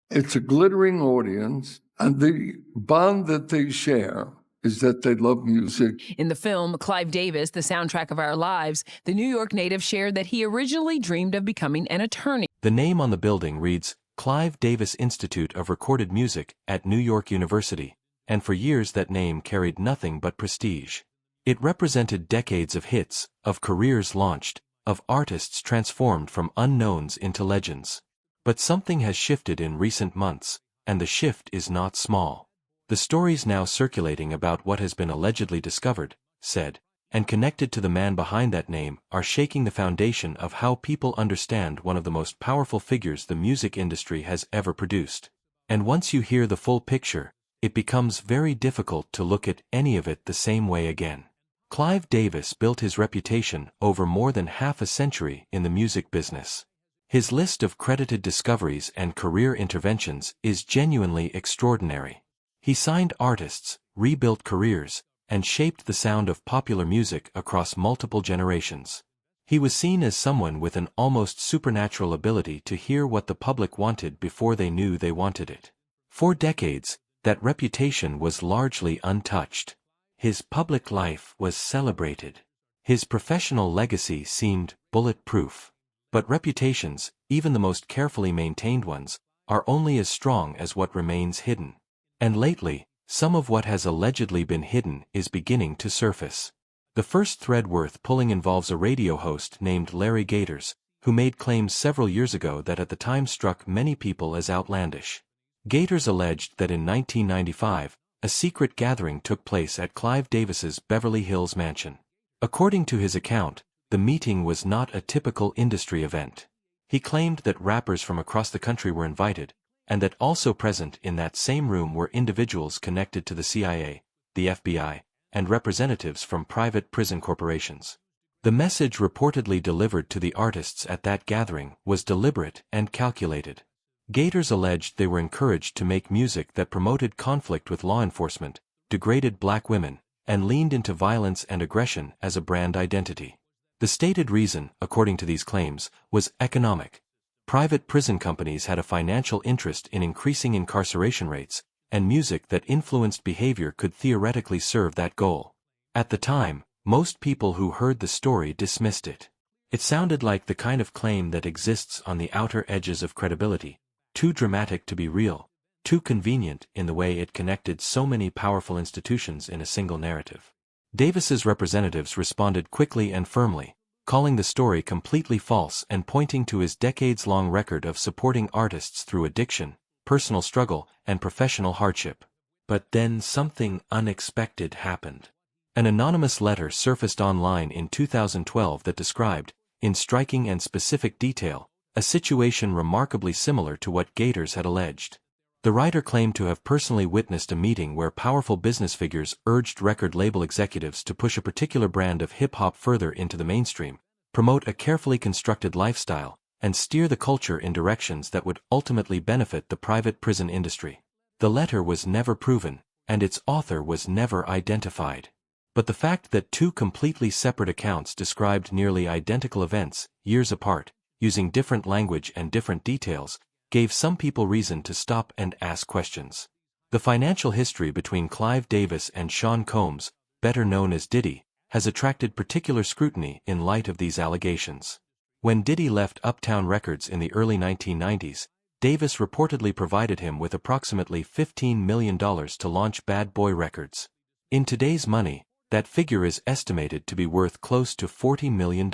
It's a glittering audience, and the bond that they share is that they love music. In the film Clive Davis, The Soundtrack of Our Lives, the New York native shared that he originally dreamed of becoming an attorney. The name on the building reads Clive Davis Institute of Recorded Music at New York University, and for years that name carried nothing but prestige. It represented decades of hits, of careers launched, of artists transformed from unknowns into legends. But something has shifted in recent months, and the shift is not small. The stories now circulating about what has been allegedly discovered, said, and connected to the man behind that name are shaking the foundation of how people understand one of the most powerful figures the music industry has ever produced. And once you hear the full picture, it becomes very difficult to look at any of it the same way again. Clive Davis built his reputation over more than half a century in the music business. His list of credited discoveries and career interventions is genuinely extraordinary. He signed artists, rebuilt careers, and shaped the sound of popular music across multiple generations. He was seen as someone with an almost supernatural ability to hear what the public wanted before they knew they wanted it. For decades, that reputation was largely untouched. His public life was celebrated. His professional legacy seemed bulletproof. But reputations, even the most carefully maintained ones, are only as strong as what remains hidden. And lately, some of what has allegedly been hidden is beginning to surface. The first thread worth pulling involves a radio host named Larry Gators, who made claims several years ago that at the time struck many people as outlandish. Gators alleged that in 1995, a secret gathering took place at Clive Davis's Beverly Hills mansion. According to his account, the meeting was not a typical industry event. He claimed that rappers from across the country were invited, and that also present in that same room were individuals connected to the CIA, the FBI, and representatives from private prison corporations. The message reportedly delivered to the artists at that gathering was deliberate and calculated. Gators alleged they were encouraged to make music that promoted conflict with law enforcement, degraded black women, and leaned into violence and aggression as a brand identity. The stated reason, according to these claims, was economic. Private prison companies had a financial interest in increasing incarceration rates, and music that influenced behavior could theoretically serve that goal. At the time, most people who heard the story dismissed it. It sounded like the kind of claim that exists on the outer edges of credibility, too dramatic to be real, too convenient in the way it connected so many powerful institutions in a single narrative. Davis's representatives responded quickly and firmly, calling the story completely false and pointing to his decades-long record of supporting artists through addiction, personal struggle, and professional hardship. But then something unexpected happened. An anonymous letter surfaced online in 2012 that described, in striking and specific detail, a situation remarkably similar to what Gators had alleged. The writer claimed to have personally witnessed a meeting where powerful business figures urged record label executives to push a particular brand of hip-hop further into the mainstream, promote a carefully constructed lifestyle, and steer the culture in directions that would ultimately benefit the private prison industry. The letter was never proven, and its author was never identified. But the fact that two completely separate accounts described nearly identical events, years apart, using different language and different details, gave some people reason to stop and ask questions. The financial history between Clive Davis and Sean Combs, better known as Diddy, has attracted particular scrutiny in light of these allegations. When Diddy left Uptown Records in the early 1990s, Davis reportedly provided him with approximately $15 million to launch Bad Boy Records. In today's money, that figure is estimated to be worth close to $40 million.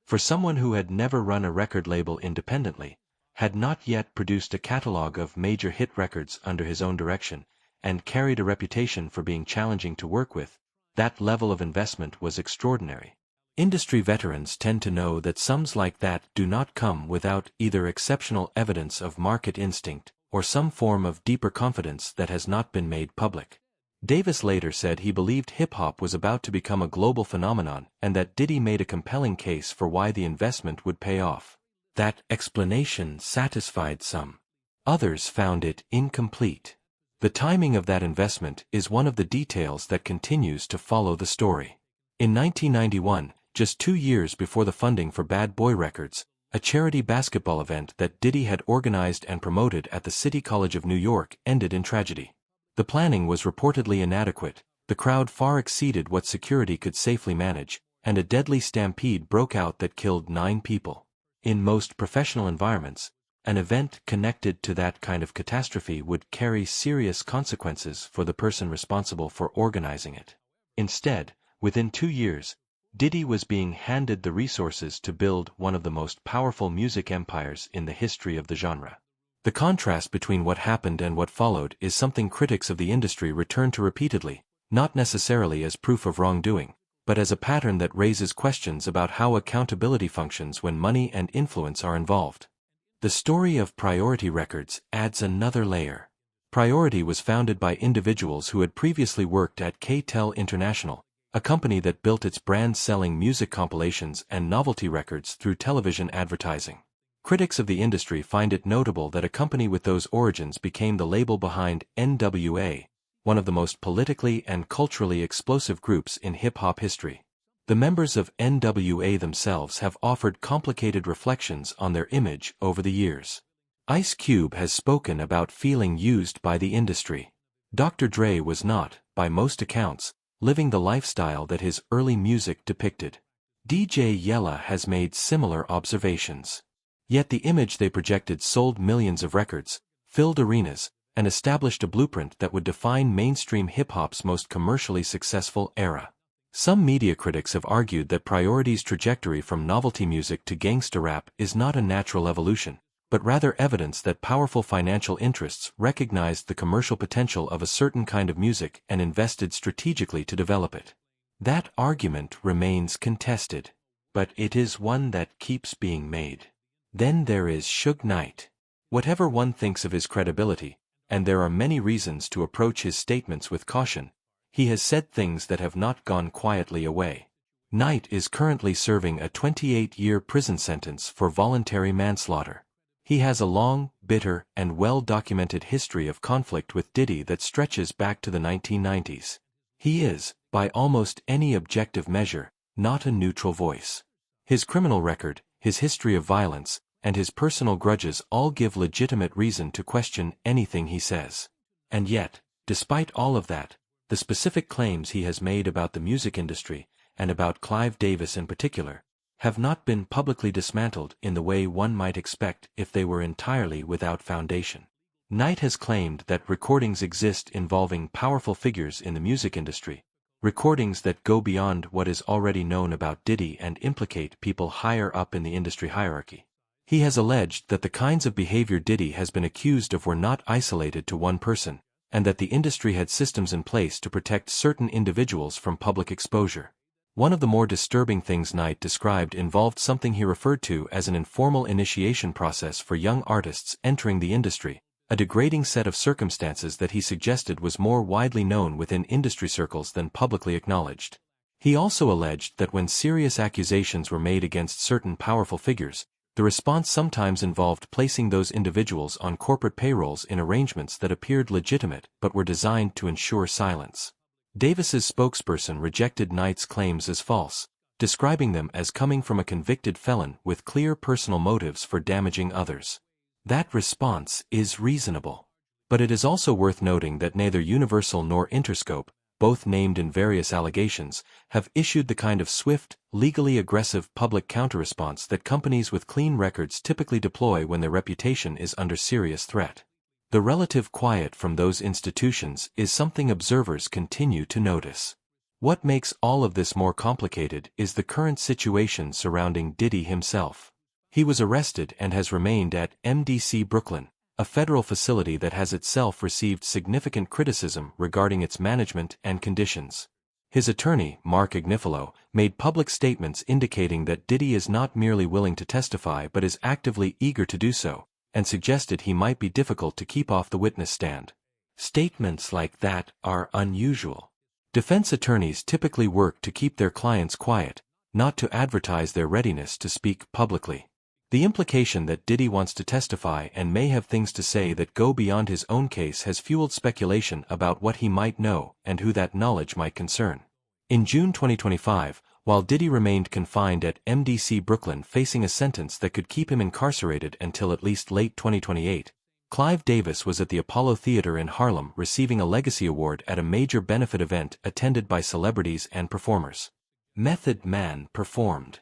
For someone who had never run a record label independently, had not yet produced a catalog of major hit records under his own direction, and carried a reputation for being challenging to work with, that level of investment was extraordinary. Industry veterans tend to know that sums like that do not come without either exceptional evidence of market instinct or some form of deeper confidence that has not been made public. Davis later said he believed hip-hop was about to become a global phenomenon and that Diddy made a compelling case for why the investment would pay off. That explanation satisfied some. Others found it incomplete. The timing of that investment is one of the details that continues to follow the story. In 1991, just 2 years before the funding for Bad Boy Records, A charity basketball event that Diddy had organized and promoted at the City College of New York ended in tragedy. The planning was reportedly inadequate, the crowd far exceeded what security could safely manage, and a deadly stampede broke out that killed 9 people. In most professional environments, an event connected to that kind of catastrophe would carry serious consequences for the person responsible for organizing it. Instead, within 2 years, Diddy was being handed the resources to build one of the most powerful music empires in the history of the genre. The contrast between what happened and what followed is something critics of the industry return to repeatedly, not necessarily as proof of wrongdoing, but as a pattern that raises questions about how accountability functions when money and influence are involved. The story of Priority Records adds another layer. Priority was founded by individuals who had previously worked at K-Tel International, a company that built its brand selling music compilations and novelty records through television advertising. Critics of the industry find it notable that a company with those origins became the label behind NWA, one of the most politically and culturally explosive groups in hip-hop history. The members of NWA themselves have offered complicated reflections on their image over the years. Ice Cube has spoken about feeling used by the industry. Dr. Dre was not, by most accounts, living the lifestyle that his early music depicted. DJ Yella has made similar observations. Yet the image they projected sold millions of records, filled arenas, and established a blueprint that would define mainstream hip-hop's most commercially successful era. Some media critics have argued that Priority's trajectory from novelty music to gangsta rap is not a natural evolution, but rather evidence that powerful financial interests recognized the commercial potential of a certain kind of music and invested strategically to develop it. That argument remains contested, but it is one that keeps being made. Then there is Suge Knight. Whatever one thinks of his credibility, and there are many reasons to approach his statements with caution, he has said things that have not gone quietly away. Knight is currently serving a 28-year prison sentence for voluntary manslaughter. He has a long, bitter, and well-documented history of conflict with Diddy that stretches back to the 1990s. He is, by almost any objective measure, not a neutral voice. His criminal record, his history of violence, and his personal grudges all give legitimate reason to question anything he says. And yet, despite all of that, the specific claims he has made about the music industry, and about Clive Davis in particular, have not been publicly dismantled in the way one might expect if they were entirely without foundation. Knight has claimed that recordings exist involving powerful figures in the music industry, recordings that go beyond what is already known about Diddy and implicate people higher up in the industry hierarchy. He has alleged that the kinds of behavior Diddy has been accused of were not isolated to one person, and that the industry had systems in place to protect certain individuals from public exposure. One of the more disturbing things Knight described involved something he referred to as an informal initiation process for young artists entering the industry, a degrading set of circumstances that he suggested was more widely known within industry circles than publicly acknowledged. He also alleged that when serious accusations were made against certain powerful figures, the response sometimes involved placing those individuals on corporate payrolls in arrangements that appeared legitimate but were designed to ensure silence. Davis's spokesperson rejected Knight's claims as false, describing them as coming from a convicted felon with clear personal motives for damaging others. That response is reasonable. But it is also worth noting that neither Universal nor Interscope, both named in various allegations, have issued the kind of swift, legally aggressive public counter-response that companies with clean records typically deploy when their reputation is under serious threat. The relative quiet from those institutions is something observers continue to notice. What makes all of this more complicated is the current situation surrounding Diddy himself. He was arrested and has remained at MDC Brooklyn, a federal facility that has itself received significant criticism regarding its management and conditions. His attorney, Mark Agnifilo, made public statements indicating that Diddy is not merely willing to testify but is actively eager to do so, and suggested he might be difficult to keep off the witness stand. Statements like that are unusual. Defense attorneys typically work to keep their clients quiet, not to advertise their readiness to speak publicly. The implication that Diddy wants to testify and may have things to say that go beyond his own case has fueled speculation about what he might know and who that knowledge might concern. In June 2025, while Diddy remained confined at MDC Brooklyn facing a sentence that could keep him incarcerated until at least late 2028. Clive Davis was at the Apollo Theater in Harlem receiving a legacy award at a major benefit event attended by celebrities and performers. Method Man performed.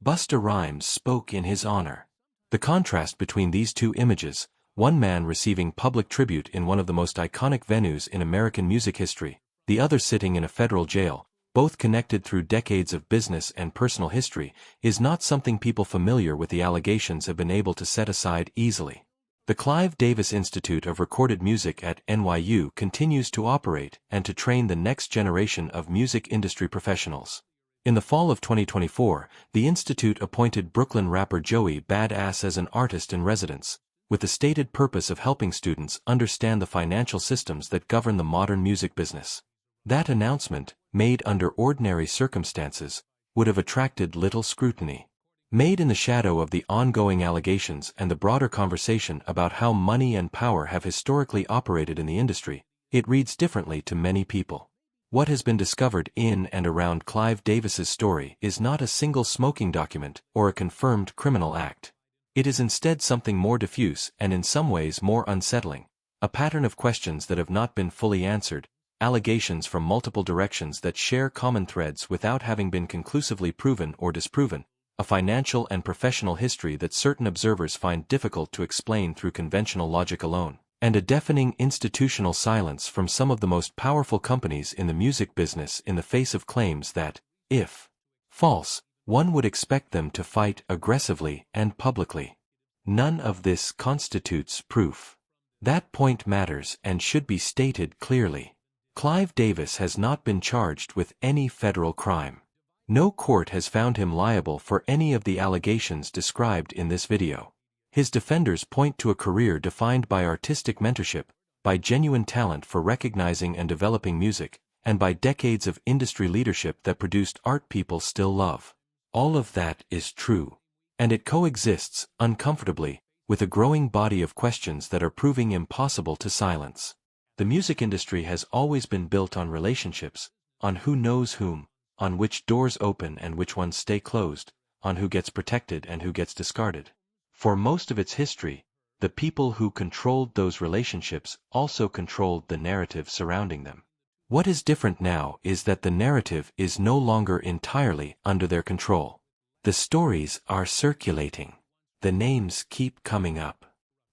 Busta Rhymes spoke in his honor. The contrast between these two images, one man receiving public tribute in one of the most iconic venues in American music history, the other sitting in a federal jail, both connected through decades of business and personal history, is not something people familiar with the allegations have been able to set aside easily. The Clive Davis Institute of Recorded Music at NYU continues to operate and to train the next generation of music industry professionals. In the fall of 2024, the institute appointed Brooklyn rapper Joey Badass as an artist in residence, with the stated purpose of helping students understand the financial systems that govern the modern music business. That announcement, made under ordinary circumstances, would have attracted little scrutiny. Made in the shadow of the ongoing allegations and the broader conversation about how money and power have historically operated in the industry, it reads differently to many people. What has been discovered in and around Clive Davis's story is not a single smoking document or a confirmed criminal act. It is instead something more diffuse and in some ways more unsettling, a pattern of questions that have not been fully answered, allegations from multiple directions that share common threads without having been conclusively proven or disproven, a financial and professional history that certain observers find difficult to explain through conventional logic alone, and a deafening institutional silence from some of the most powerful companies in the music business in the face of claims that, if false, one would expect them to fight aggressively and publicly. None of this constitutes proof. That point matters and should be stated clearly. Clive Davis has not been charged with any federal crime. No court has found him liable for any of the allegations described in this video. His defenders point to a career defined by artistic mentorship, by genuine talent for recognizing and developing music, and by decades of industry leadership that produced art people still love. All of that is true. And it coexists, uncomfortably, with a growing body of questions that are proving impossible to silence. The music industry has always been built on relationships, on who knows whom, on which doors open and which ones stay closed, on who gets protected and who gets discarded. For most of its history, the people who controlled those relationships also controlled the narrative surrounding them. What is different now is that the narrative is no longer entirely under their control. The stories are circulating. The names keep coming up.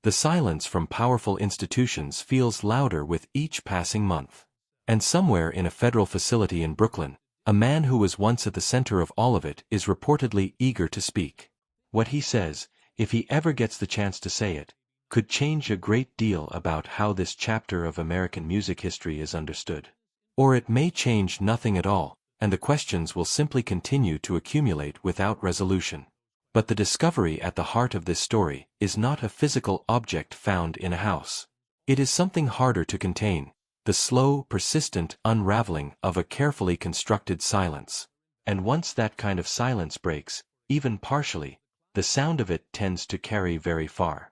The silence from powerful institutions feels louder with each passing month. And somewhere in a federal facility in Brooklyn, a man who was once at the center of all of it is reportedly eager to speak. What he says, if he ever gets the chance to say it, could change a great deal about how this chapter of American music history is understood. Or it may change nothing at all, and the questions will simply continue to accumulate without resolution. But the discovery at the heart of this story is not a physical object found in a house. It is something harder to contain, the slow, persistent unraveling of a carefully constructed silence. And once that kind of silence breaks, even partially, the sound of it tends to carry very far.